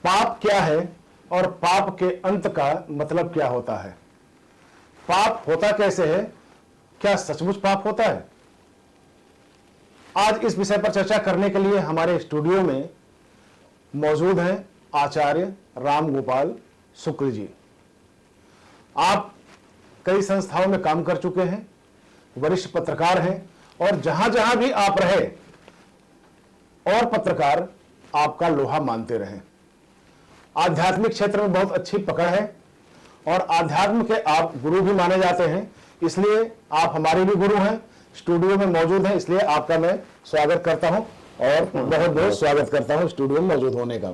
पाप क्या है और पाप के अंत का मतलब क्या होता है? पाप होता कैसे है? क्या सचमुच पाप होता है? आज इस विषय पर चर्चा करने के लिए हमारे स्टूडियो में मौजूद हैं आचार्य राम गोपाल शुक्ल जी। आप कई संस्थाओं में काम कर चुके हैं, वरिष्ठ पत्रकार हैं और जहां जहां भी आप रहे और पत्रकार आपका लोहा मानते रहे। आध्यात्मिक क्षेत्र में बहुत अच्छी पकड़ है और आध्यात्म के आप गुरु भी माने जाते हैं, इसलिए आप हमारे भी गुरु हैं। स्टूडियो में मौजूद हैं, इसलिए आपका मैं स्वागत करता हूं और बहुत बहुत स्वागत करता हूं स्टूडियो में मौजूद होने का।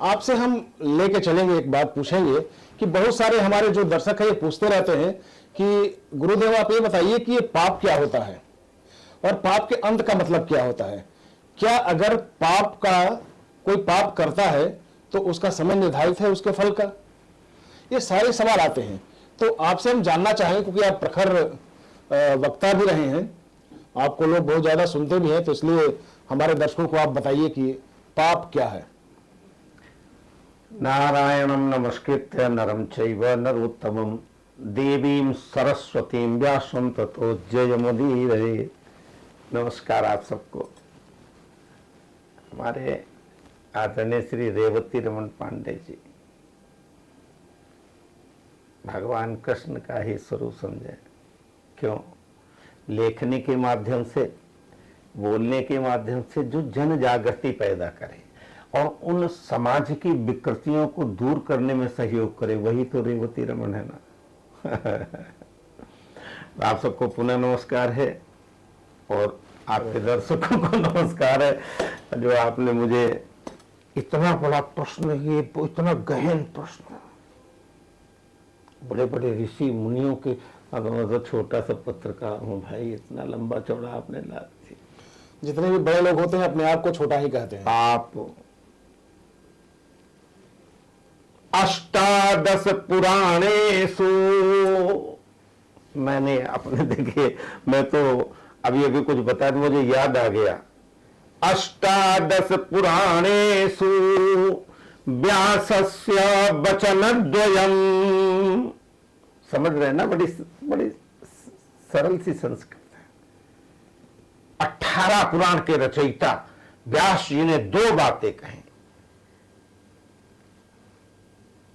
आपसे हम लेके चलेंगे, एक बात पूछेंगे कि बहुत सारे हमारे जो दर्शक है ये पूछते रहते हैं कि गुरुदेव आप ये बताइए कि ये पाप क्या होता है और पाप के अंत का मतलब क्या होता है? क्या अगर कोई पाप करता है तो उसका समय निर्धारित है उसके फल का? ये सारे सवाल आते हैं, तो आपसे हम जानना चाहेंगे, क्योंकि आप प्रखर वक्ता भी रहे हैं, आपको लोग बहुत ज्यादा सुनते भी हैं, तो इसलिए हमारे दर्शकों को आप बताइए कि पाप क्या है। नारायणं नमस्कृत्य नरं चैव नरोत्तमं देवीं सरस्वतीं व्यासं ततो जयमुदीरये। नमस्कार आप सबको। हमारे आदरणीय श्री रेवती रमन पांडे जी भगवान कृष्ण का ही स्वरूप समझे। क्यों? लेखनी के माध्यम से, बोलने के माध्यम से जो जन जागृति पैदा करे और उन समाज की विकृतियों को दूर करने में सहयोग करे, वही तो रेवती रमन है ना। आप सबको पुनः नमस्कार है और आपके दर्शकों को नमस्कार है। जो आपने मुझे इतना बड़ा प्रश्न, ये इतना गहन प्रश्न, बड़े बड़े ऋषि मुनियों के, अगर मैं तो छोटा सा पत्रकार हूँ भाई, इतना लंबा चौड़ा आपने ला दी। जितने भी बड़े लोग होते हैं अपने आप को छोटा ही कहते हैं। आप अष्टादश पुराणेषु, मैंने अपने देखिए, मैं तो अभी अभी कुछ बता दूं, मुझे याद आ गया। अष्टादश पुराणेषु व्यासस्य वचनद्वयम्। समझ रहे ना? बड़ी बड़ी सरल सी संस्कृत है। 18 पुराण के रचयिता व्यास जी ने 2 बातें कही।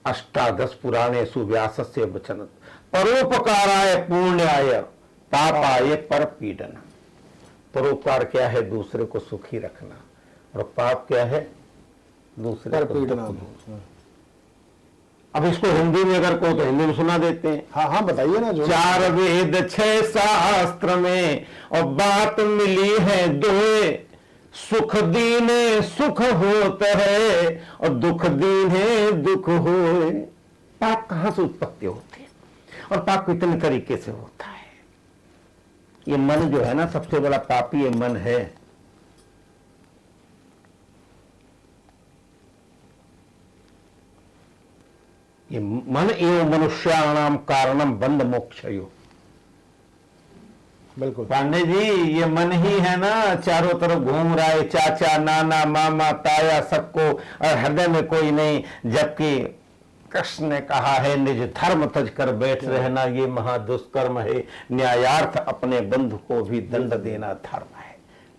अष्टादश पुराणेषु व्यासस्य वचन परोपकाराय पुण्याय पापाय परपीडनम्। परोपकार क्या है? दूसरे को सुखी रखना। और पाप क्या है? दूसरे को पीड़ना। अब इसको हिंदी में अगर कहो तो हिंदी में सुना देते हैं। हाँ हाँ बताइए ना। जो 4 वेद 6 शास्त्र में और बात मिली है 2, सुख दीने सुख होता है और दुख दीने दुख होए। पाप कहां से उत्पत्ति होती है और पाप कितने तरीके से होता है? ये मन जो है ना, सबसे बड़ा पापी ये मन है। ये मन एवं मनुष्याणाम कारणम बंध मोक्षयो। बिल्कुल पांडे जी, ये मन ही है ना, चारों तरफ घूम रहा है, चाचा नाना मामा ताया सबको, और हृदय में कोई नहीं। जबकि कृष्ण ने कहा है निज धर्म तज कर बैठ रहना ये महादुष्कर्म है, न्यायार्थ अपने बंधु को भी दंड देना धर्म है।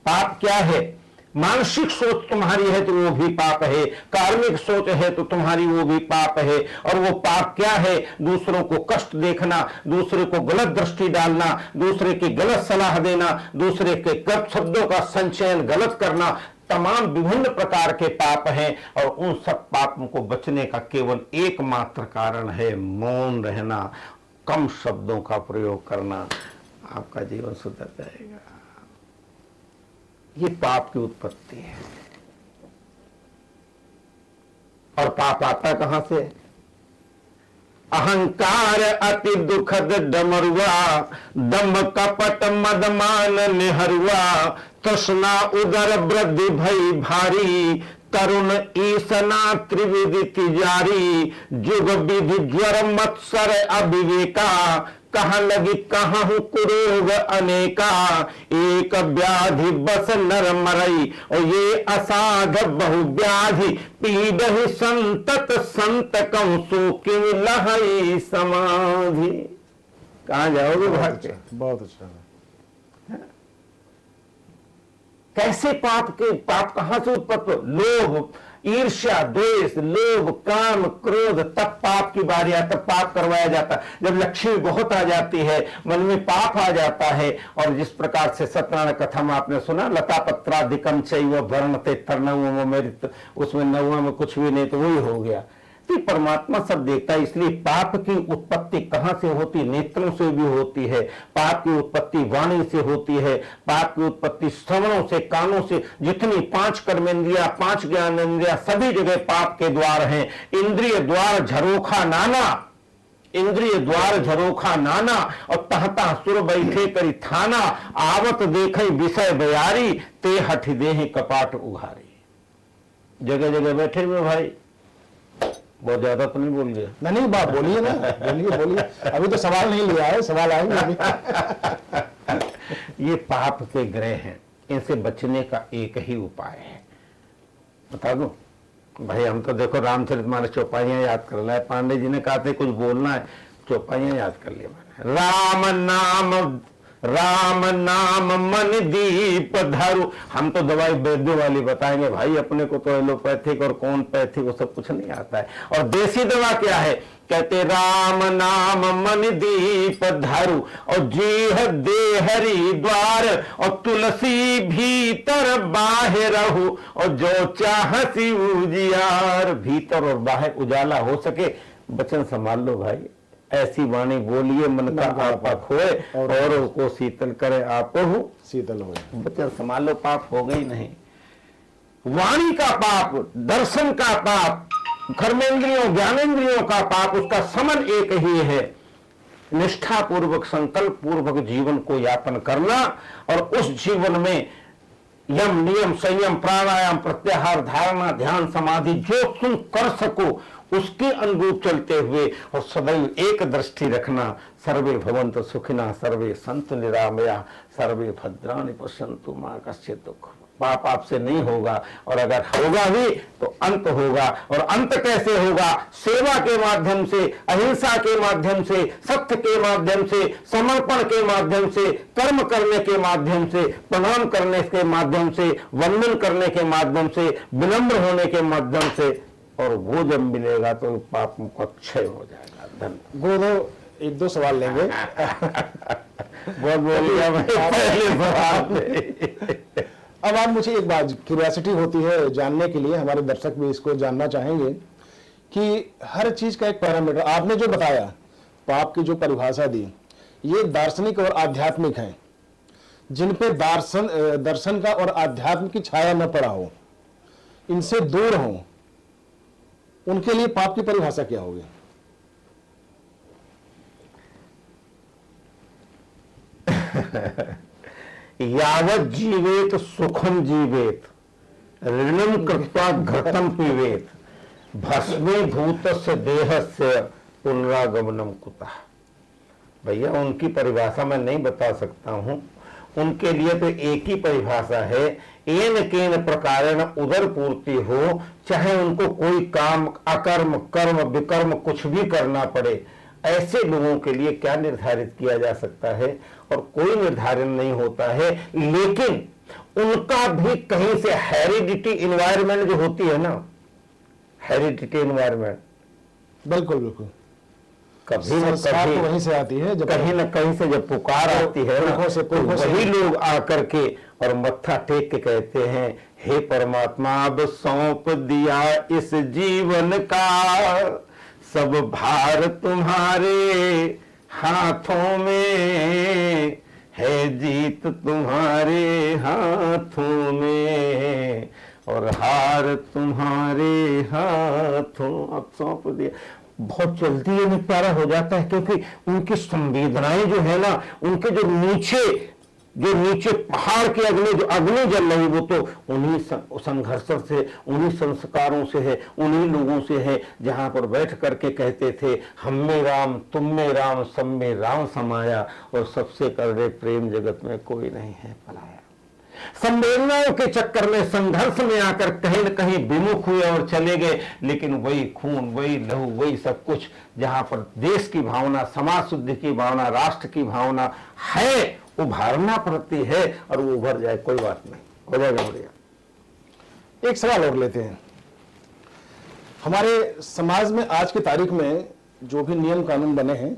पाप क्या है? मानसिक सोच तुम्हारी है तो वो भी पाप है, कार्मिक सोच है तो तुम्हारी वो भी पाप है। और वो पाप क्या है? दूसरों को कष्ट देखना, दूसरे को गलत दृष्टि डालना, दूसरे की गलत सलाह देना, दूसरे के गलत शब्दों का संचयन गलत करना, तमाम विभिन्न प्रकार के पाप हैं। और उन सब पापों को बचने का केवल एकमात्र कारण है मौन रहना, कम शब्दों का प्रयोग करना। आपका जीवन सुधर जाएगा। ये पाप की उत्पत्ति है। और पाप आता कहां से? अहंकार अति दुखद डमरुआ, दम्भ कपट मदमान निहरुआ, तृष्णा उदर वृद्धि भई भारी, तरुण ईसना त्रिविधि तिजारी, जुग विधि ज्वर मत्सर अविवेका, कहाँ लगी कहाँ कुरोग अनेका, एक व्याधि बस नर मरई, और ये असाध बहु व्याधि पीड़हि संतत संत कं सो किम लहई समाधि। कहाँ जाओगे भाग के? बहुत अच्छा। कैसे पाप कहां से उत्पत्ति? लोभ, ईर्ष्या, द्वेष, लोभ, काम, क्रोध, तब पाप की बारी आती, तब पाप करवाया जाता। जब लक्ष्मी बहुत आ जाती है, मन में पाप आ जाता है। और जिस प्रकार से सत्यनारायण कथा में आपने सुना, लता पत्रादिकम चैव वर्णते तर्णव, उसमें नववा में कुछ भी नहीं, तो वही हो गया। तो परमात्मा सब देखता है। इसलिए पाप की उत्पत्ति कहां से होती? नेत्रों से भी होती है। पाप की उत्पत्ति वाणी से होती है। पाप की उत्पत्ति श्रवणों से, कानों से। जितनी 5 कर्मेंद्रिया, 5 ज्ञानेंद्रिया, सभी जगह पाप के द्वार हैं। इंद्रिय द्वार झरोखा नाना, इंद्रिय द्वार झरोखा नाना, और तहता सुर बैठे करी थाना, आवत देखे विषय बयारी, ते हठ देहि कपाट उघारी। जगह जगह बैठे हुए भाई, बहुत ज्यादा तो नहीं बोल गया? नहीं, बात बोलिए ना, बोलिए। अभी तो सवाल नहीं लिया है, सवाल आएंगे अभी। ये पाप के ग्रह हैं, इनसे बचने का एक ही उपाय है। बता दूं भाई, हम तो देखो रामचरितमानस चौपाइयां याद कर रहे हैं। पांडे जी ने कहा था कुछ बोलना है, चौपाइयां याद कर लिया मैंने। राम नाम मन दीप धरु। हम तो दवाई वैद्य वाली बताएंगे भाई, अपने को तो एलोपैथिक और कौन पैथिक वो सब कुछ नहीं आता है। और देसी दवा क्या है? कहते राम नाम मन दीप धरु, और जीह दे हरि द्वार, और तुलसी भीतर बाहर रहु, और जो चाहसी उजियार। भीतर और बाहर उजाला हो सके। वचन संभाल लो भाई, ऐसी वाणी बोलिए मन का आपा खोए, और को शीतल करे आप हो शीतल हो जाए। बच्चा संभालो, पाप हो गई नहीं। वाणी का पाप, दर्शन का पाप, कर्मेंद्रियों ज्ञानेंद्रियों का पाप, उसका समन एक ही है। निष्ठा पूर्वक, संकल्प पूर्वक जीवन को यापन करना, और उस जीवन में यम नियम संयम प्राणायाम प्रत्याहार धारणा ध्यान समाधि जो तुम कर सको उसके अनुरूप चलते हुए, और सदैव एक दृष्टि रखना, सर्वे भवन्तु सुखिनः सर्वे सन्तु निरामया सर्वे भद्राणि पश्यन्तु मा कश्चित् दुःखम्। पाप आपसे नहीं होगा, और अगर होगा भी तो अंत होगा। और अंत कैसे होगा? सेवा के माध्यम से, अहिंसा के माध्यम से, सत्य के माध्यम से, समर्पण के माध्यम से, कर्म करने के माध्यम से, प्रणाम करने के माध्यम से, वंदन करने के माध्यम से, विनम्र होने के माध्यम से। और वो जब मिलेगा तो पाप का क्षय हो जाएगा। धन्यवाद। गुरुदेव, 1-2 सवाल लेंगे। बहुत बोल गया मैं पहले सवाल में। अब आप मुझे एक बात क्यूरियोसिटी होती है जानने के लिए, हमारे दर्शक भी इसको जानना चाहेंगे कि हर चीज का एक पैरामीटर आपने जो बताया, पाप की जो परिभाषा दी, ये दार्शनिक और आध्यात्मिक है। जिन पे दर्शन का और आध्यात्म की छाया न पड़ा हो, इनसे दूर हो, उनके लिए पाप की परिभाषा क्या होगी? यावत जीवेत सुखम जीवेत, ऋणम कृत्वा घृतम पीवेत, भस्मे भूतस्य देहस्य पुनरागमनम कुतः। भैया उनकी परिभाषा मैं नहीं बता सकता हूं। उनके लिए तो एक ही परिभाषा है, एन केन प्रकारेण उदर पूर्ति हो, चाहे उनको कोई काम अकर्म कर्म विकर्म कुछ भी करना पड़े। ऐसे लोगों के लिए क्या निर्धारित किया जा सकता है? और कोई निर्धारण नहीं होता है। लेकिन उनका भी कहीं से हेरिडिटी इन्वायरमेंट जो होती है ना, हेरिडिटी इन्वायरमेंट, बिल्कुल बिल्कुल, कभी न कभी कभी वहीं से आती है, जब कहीं न कहीं से जब पुकार आती है ना, तो वही लोग आकर के और मत्था टेक के कहते हैं, हे परमात्मा अब सौंप दिया इस जीवन का, सब भार तुम्हारे हाथों में है, जीत तुम्हारे हाथों में और हार तुम्हारे हाथों। अब सौंप दिया, बहुत जल्दी ये निपटारा हो जाता है, क्योंकि उनकी संवेदनाएं जो है ना, उनके जो नीचे जो नीचे पहाड़ के अग्नि जो अग्नि जल रही, वो तो उन्हीं संघर्षों से, उन्हीं संस्कारों से है, उन्हीं लोगों से है जहां पर बैठ करके कहते थे हम में राम, तुम में राम, सब में राम समाया, और सबसे कर रहे प्रेम जगत में कोई नहीं है पलाया। संवेदनाओं के चक्कर में, संघर्ष में आकर कहीं न कहीं विमुख हुए और चले गए, लेकिन वही खून, वही लहू, वही सब कुछ जहां पर देश की भावना, समाज शुद्धि की भावना, राष्ट्र की भावना है, उभारना पड़ती है, और वो उभर जाए कोई बात नहीं, हो जाएगा बढ़िया। एक सवाल और लेते हैं। हमारे समाज में आज की तारीख में जो भी नियम कानून बने हैं,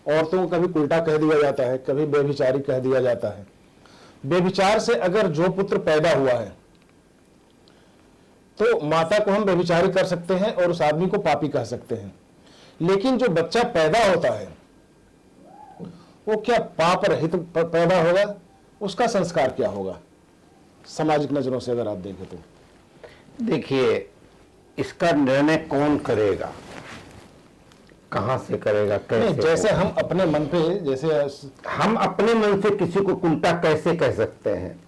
औरतों को कभी उल्टा कह दिया जाता है, कभी बेविचारी कह दिया जाता है। बेविचार से अगर जो पुत्र पैदा हुआ है तो माता को हम बेविचारी कर सकते हैं और उस आदमी को पापी कह सकते हैं, लेकिन जो बच्चा पैदा होता है वो क्या पाप रहित पैदा होगा? उसका संस्कार क्या होगा सामाजिक नजरों से अगर आप देखें तो? देखिए, इसका निर्णय कौन करेगा, कहां से करेगा, कैसे? जैसे हम अपने मन पे, जैसे हम अपने मन से किसी को उल्टा कैसे कह सकते हैं?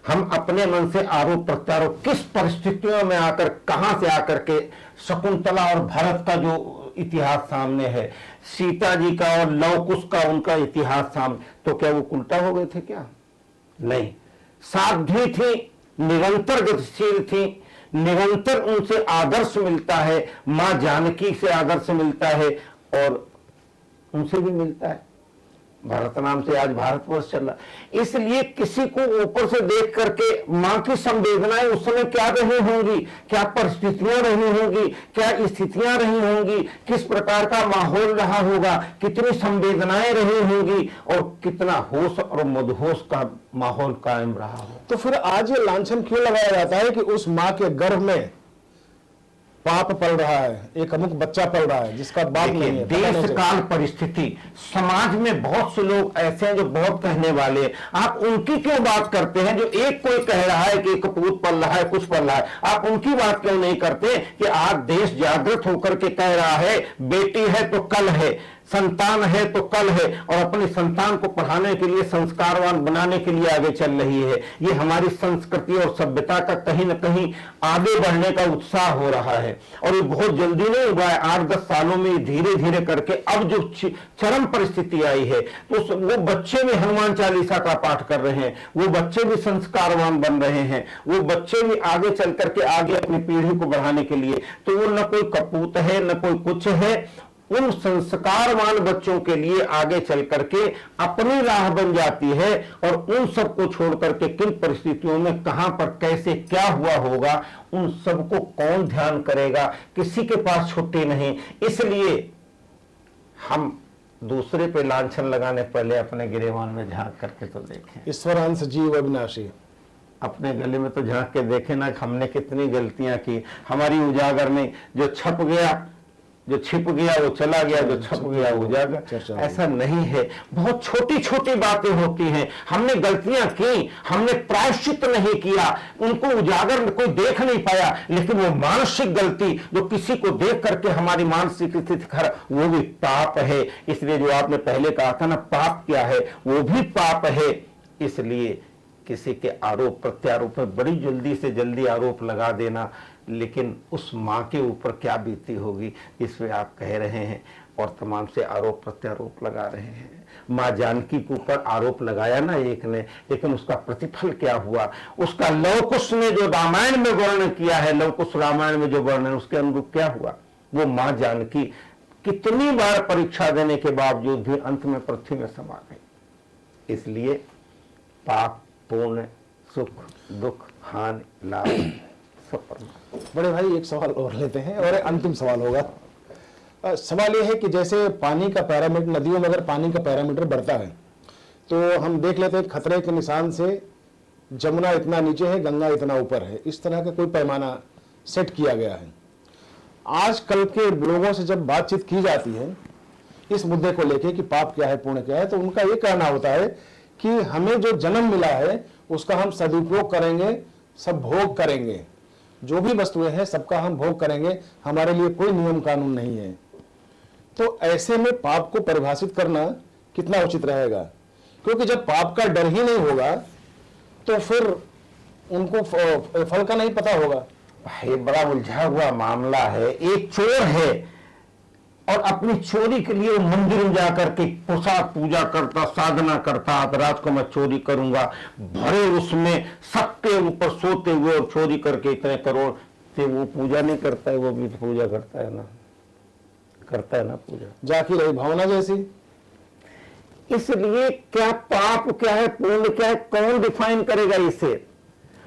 हम अपने मन से आरोप प्रत्यारोप किस परिस्थितियों में आकर, कहां से आकर के, शकुंतला और भरत का जो इतिहास सामने है, सीता जी का और लव कुश का उनका इतिहास सामने, तो क्या वो उल्टा हो गए थे क्या? नहीं, साध्वी थी, निरंतर गतिशील थी, निरंतर उनसे आदर्श मिलता है, मां जानकी से आदर्श मिलता है, और उनसे भी मिलता है। भारत नाम से आज भारतवर्ष चल रहा। इसलिए किसी को ऊपर से देख करके मां की संवेदनाएं उस समय क्या रही होंगी, क्या परिस्थितियां रही होंगी, क्या स्थितियां रही होंगी, किस प्रकार का माहौल रहा होगा, कितनी संवेदनाएं रही होंगी, और कितना होश और मदहोश का माहौल कायम रहा हो। तो फिर आज ये लांछन क्यों लगाया जाता है कि उस मां के गर्भ में पाप पल रहा है, एक अमुक बच्चा पल रहा है जिसका बाप नहीं है? देश काल परिस्थिति, समाज में बहुत से लोग ऐसे हैं जो बहुत कहने वाले हैं। आप उनकी क्यों बात करते हैं? जो एक कोई कह रहा है कि कपूत पल रहा है, कुछ पल रहा है, आप उनकी बात क्यों नहीं करते कि आज देश जागृत होकर के कह रहा है बेटी है तो कल है, संतान है तो कल है, और अपने संतान को पढ़ाने के लिए, संस्कारवान बनाने के लिए आगे चल रही है। ये हमारी संस्कृति और सभ्यता का कहीं ना कहीं आगे बढ़ने का उत्साह हो रहा है, और ये बहुत जल्दी नहीं हुआ है, 8-10 सालों में धीरे धीरे करके अब जो चरम परिस्थिति आई है, तो वो बच्चे भी हनुमान चालीसा का पाठ कर रहे हैं, वो बच्चे भी संस्कारवान बन रहे हैं, वो बच्चे भी आगे चल करके आगे अपनी पीढ़ी को बढ़ाने के लिए, तो वो न कोई कपूत है न कोई कुछ है। उन संस्कारवान बच्चों के लिए आगे चल करके अपनी राह बन जाती है, और उन सबको छोड़ करके किन परिस्थितियों में कहां पर कैसे क्या हुआ होगा, उन सबको कौन ध्यान करेगा? किसी के पास छुट्टी नहीं। इसलिए हम दूसरे पे लांछन लगाने पहले अपने गिरेबान में झांक करके तो देखें। ईश्वरांश जीव अविनाशी, अपने गले में तो झांक के देखे ना, हमने कितनी गलतियां की। हमारी उजागर में जो छप गया, जो छिप गया वो चला गया, जो छप गया वो उजागर। ऐसा नहीं है, बहुत छोटी छोटी बातें होती हैं। हमने गलतियां की, हमने प्रायश्चित नहीं किया, उनको उजागर में कोई देख नहीं पाया, लेकिन वो मानसिक गलती जो किसी को देख करके हमारी मानसिक स्थिति खराब, वो भी पाप है। इसलिए जो आपने पहले कहा था ना, पाप क्या है, वो भी पाप है। इसलिए किसी के आरोप प्रत्यारोप में बड़ी जल्दी आरोप लगा देना, लेकिन उस मां के ऊपर क्या बीती होगी इस पे आप कह रहे हैं, और तमाम से आरोप प्रत्यारोप लगा रहे हैं। मां जानकी के ऊपर आरोप लगाया ना एक ने, लेकिन उसका प्रतिफल क्या हुआ? उसका लव कुश ने जो रामायण में वर्णन किया है, लव कुश रामायण में जो वर्णन, उसके अनुरूप क्या हुआ? वो मां जानकी कितनी बार परीक्षा देने के बावजूद भी अंत में पृथ्वी में समा गई। इसलिए पाप, पुण्य, सुख, दुख, हानि, लाभ सब परमात्मा। बड़े भाई एक सवाल और लेते हैं, और अंतिम सवाल होगा। सवाल यह है कि जैसे पानी का पैरामीटर, नदियों में अगर पानी का पैरामीटर बढ़ता है तो हम देख लेते हैं खतरे के निशान से जमुना इतना नीचे है, गंगा इतना ऊपर है, इस तरह का कोई पैमाना सेट किया गया है। आजकल के लोगों से जब बातचीत की जाती है इस मुद्दे को लेके कि पाप क्या है पुण्य क्या है, तो उनका ये कहना होता है कि हमें जो जन्म मिला है उसका हम सदुपयोग करेंगे, सब भोग करेंगे, जो भी वस्तुएं हैं सबका हम भोग करेंगे, हमारे लिए कोई नियम कानून नहीं है। तो ऐसे में पाप को परिभाषित करना कितना उचित रहेगा? क्योंकि जब पाप का डर ही नहीं होगा तो फिर उनको फल का नहीं पता होगा। ये बड़ा उलझा हुआ मामला है। एक चोर है और अपनी चोरी के लिए वो मंदिर में जाकर के पोशाक पूजा करता, साधना करता, अब रात को मैं चोरी करूंगा, भरे उसमें सबके ऊपर सोते हुए और चोरी करके इतने करोड़ से वो पूजा नहीं करता है, वो भी तो पूजा करता है ना, करता है ना पूजा। जाकी रही भावना जैसी। इसलिए क्या पाप क्या है, पुण्य क्या है, कौन डिफाइन करेगा इसे?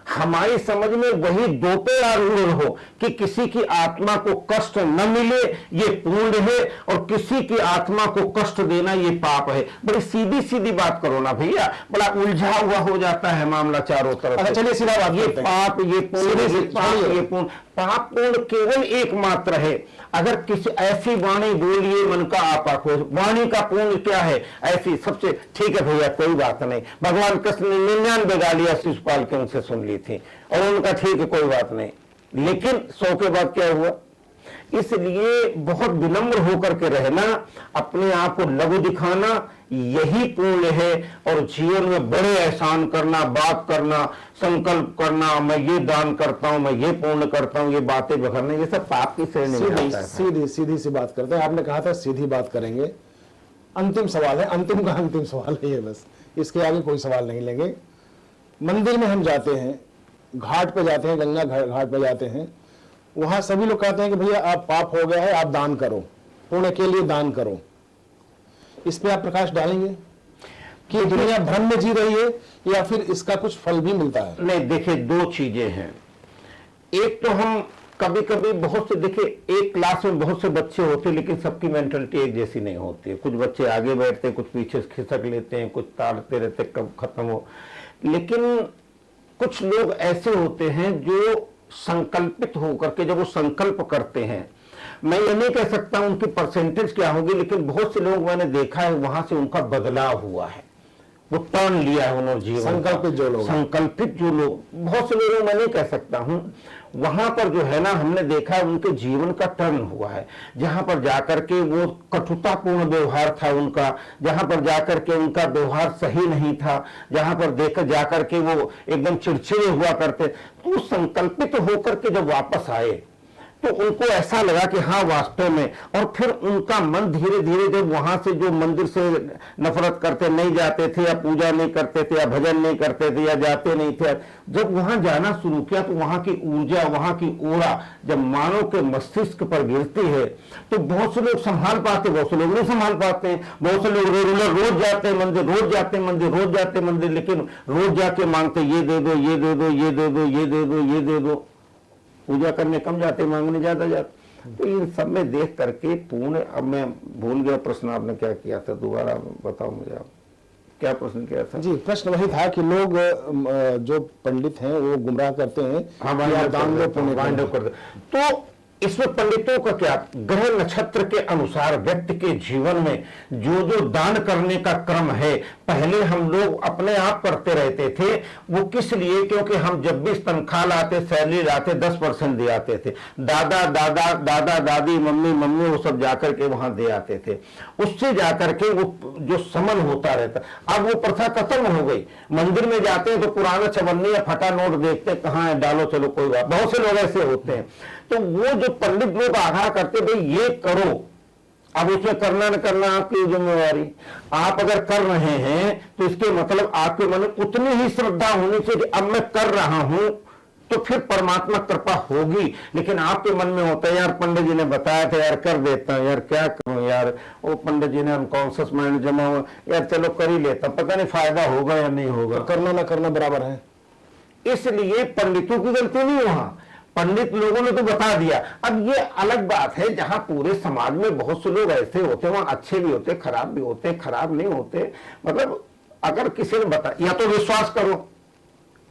हमारी समझ में वही दो पे आरूढ़ हो कि किसी की आत्मा को कष्ट न मिले ये पुण्य है और किसी की आत्मा को कष्ट देना ये पाप है। बड़ी सीधी सीधी बात करो ना भैया, बड़ा उलझा हुआ हो जाता है मामला चारों तरफ। अच्छा चलिए सीधा बात ये करते हैं। पाप, ये पुण्य, ये पाप, ये पुण्य। पाप पुण्य केवल एकमात्र है। अगर किसी ऐसी वाणी बोलिए मन का आपा खोज, वाणी का पुण्य क्या है? ऐसी सबसे ठीक है भैया, कोई बात नहीं। भगवान कृष्ण ने 99 गालियां शिशुपाल के उनसे सुन ली थी और उनका ठीक है कोई बात नहीं, लेकिन 100 के बाद क्या हुआ? इसलिए बहुत विनम्र होकर के रहना, अपने आप को लघु दिखाना, यही पुण्य है। और जीवन में बड़े एहसान करना, बात करना, संकल्प करना, मैं ये दान करता हूं, मैं ये पुण्य करता हूं, ये बातें बखरना, ये सब पाप की श्रेणी में आता है। सीधी सीधी सी बात करते हैं। आपने कहा था सीधी बात करेंगे। अंतिम सवाल है, अंतिम का अंतिम सवाल है ये, बस इसके आगे कोई सवाल नहीं लेंगे। मंदिर में हम जाते हैं, घाट पे जाते हैं, गंगा घाट पे जाते हैं, वहां सभी लोग कहते हैं कि भैया आप पाप हो गया है, आप दान करो, पुण्य के लिए दान करो। इस पे आप प्रकाश डालेंगे कि दुनिया भ्रम में जी रही है या फिर इसका कुछ फल भी मिलता है? नहीं, देखिए दो चीजें हैं। एक तो हम कभी कभी बहुत से, देखिए एक क्लास में बहुत से बच्चे होते हैं लेकिन सबकी मेंटलिटी एक जैसी नहीं होती है। कुछ बच्चे आगे बैठते हैं, कुछ पीछे खिसक लेते हैं, कुछ ताड़ते रहते कब खत्म हो। लेकिन कुछ लोग ऐसे होते हैं जो संकल्पित होकर के जब वो संकल्प करते हैं, मैं ये नहीं कह सकता उनकी परसेंटेज क्या होगी, लेकिन बहुत से लोग मैंने देखा है वहां से उनका बदलाव हुआ है, वो टर्न लिया है उन्होंने जीवन। संकल्पित जो लोग, संकल्पित जो लोग, बहुत से लोगों मैं नहीं कह सकता हूं, वहां पर जो है ना हमने देखा है उनके जीवन का टर्न हुआ है। जहां पर जाकर के वो कटुतापूर्ण व्यवहार था उनका, जहां पर जाकर के उनका व्यवहार सही नहीं था, जहां पर देखकर जाकर के वो एकदम चिड़चिड़े हुआ करते, तो संकल्पित होकर के जब वापस आए तो उनको ऐसा लगा कि हाँ वास्तव में, और फिर उनका मन धीरे धीरे जब वहां से जो मंदिर से नफरत करते नहीं जाते थे या पूजा नहीं करते थे या भजन नहीं करते थे या जाते नहीं थे, जब वहां जाना शुरू किया तो वहां की ऊर्जा, वहां की ओरा जब मानव के मस्तिष्क पर गिरती है तो बहुत से लोग संभाल पाते, बहुत से लोग नहीं संभाल पाते। बहुत से लोग रेगुलर रोज जाते हैं मंदिर, रोज जाते हैं मंदिर, रोज जाते हैं मंदिर, लेकिन रोज जाके मांगते ये दे दो, ये दे दो, ये दे दो, ये दे दो, ये दे दो, पूजा करने कम जाते, मांगने ज्यादा जाते। तो इन सब में देख करके पूर्ण, अब मैं भूल गया प्रश्न आपने क्या किया था, दोबारा बताओ मुझे आप क्या प्रश्न किया था? जी प्रश्न वही था कि लोग जो पंडित हैं वो गुमराह करते हैं। हाँ, दान दो पुण्य वाइंड अप कर दो। तो इसमें पंडितों का क्या, ग्रह नक्षत्र के अनुसार व्यक्ति के जीवन में जो जो दान करने का क्रम है, पहले हम लोग अपने आप करते रहते थे। वो किस लिए? क्योंकि हम जब भी तनख्वाह लाते, सैलरी लाते, 10% दे आते थे। दादा दादा, दादा दादी, मम्मी मम्मी, वो सब जाकर के वहां दे आते थे। उससे जाकर के वो जो समन होता रहता, अब वो प्रथा खत्म हो गई। मंदिर में जाते हैं तो पुराना चवन्नी या फटा नोट देखते, कहाँ है, डालो, चलो कोई बात। बहुत से लोग ऐसे होते हैं। तो वो जो पंडित लोग आगाह करते भाई ये करो, अब उसमें करना न करना आपकी जिम्मेवारी। आप अगर कर रहे हैं तो इसके मतलब आपके मन में उतनी ही श्रद्धा होनी चाहिए कि अब मैं कर रहा हूं तो फिर परमात्मा कृपा होगी। लेकिन आपके मन में होता है यार पंडित जी ने बताया था यार कर देता हूं, यार क्या करूं यार, वो पंडित जी ने अनकॉन्शियस माइंड जमा हुआ, यार चलो कर ही लेता, पता नहीं फायदा होगा या नहीं होगा। करना ना करना बराबर है। इसलिए पंडितों की गलती नहीं, वहां पंडित लोगों ने तो बता दिया। अब ये अलग बात है जहां पूरे समाज में बहुत से लोग ऐसे होते हैं, वहां अच्छे भी होते, खराब भी होते, खराब नहीं होते। मतलब अगर किसी ने बता, या तो विश्वास करो।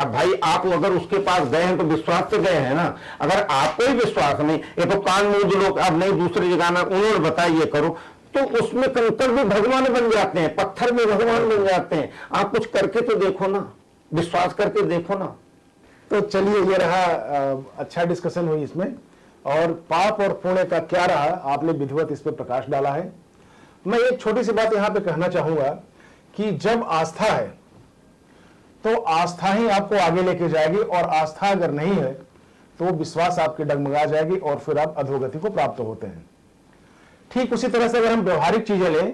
अब भाई आप अगर उसके पास गए हैं तो विश्वास से गए हैं ना। अगर आपको ही विश्वास नहीं, ये तो कान मूंद लोग, अब नहीं दूसरी जगह ना, उन्होंने बताया ये करो, तो उसमें कंकर भी भगवान बन जाते हैं, पत्थर भी भगवान बन जाते हैं। आप कुछ करके तो देखो ना, विश्वास करके देखो ना। तो चलिए ये रहा, अच्छा डिस्कशन हुई इसमें, और पाप और पुण्य का क्या रहा, आपने विधिवत इस पर प्रकाश डाला है। मैं एक छोटी सी बात यहाँ पे कहना चाहूंगा कि जब आस्था है तो आस्था ही आपको आगे लेके जाएगी, और आस्था अगर नहीं है तो विश्वास आपकी डगमगा जाएगी और फिर आप अधोगति को प्राप्त होते हैं। ठीक उसी तरह से अगर हम व्यवहारिक चीजें लें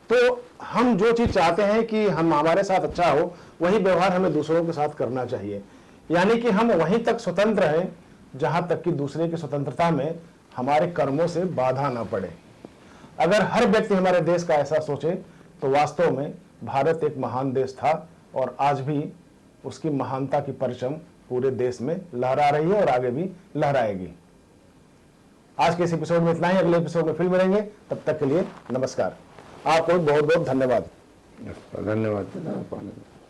तो हम जो चीज चाहते हैं कि हम हमारे साथ अच्छा हो, वही व्यवहार हमें दूसरों के साथ करना चाहिए। यानी कि हम वहीं तक स्वतंत्र हैं जहां तक कि दूसरे की स्वतंत्रता में हमारे कर्मों से बाधा ना पड़े। अगर हर व्यक्ति हमारे देश का ऐसा सोचे तो वास्तव में भारत एक महान देश था और आज भी उसकी महानता की परचम पूरे देश में लहरा रही है और आगे भी लहराएगी। आज के इस एपिसोड में इतना ही, अगले एपिसोड में फिर मिलेंगे। तब तक के लिए नमस्कार। आपको बहुत बहुत धन्यवाद। धन्यवाद।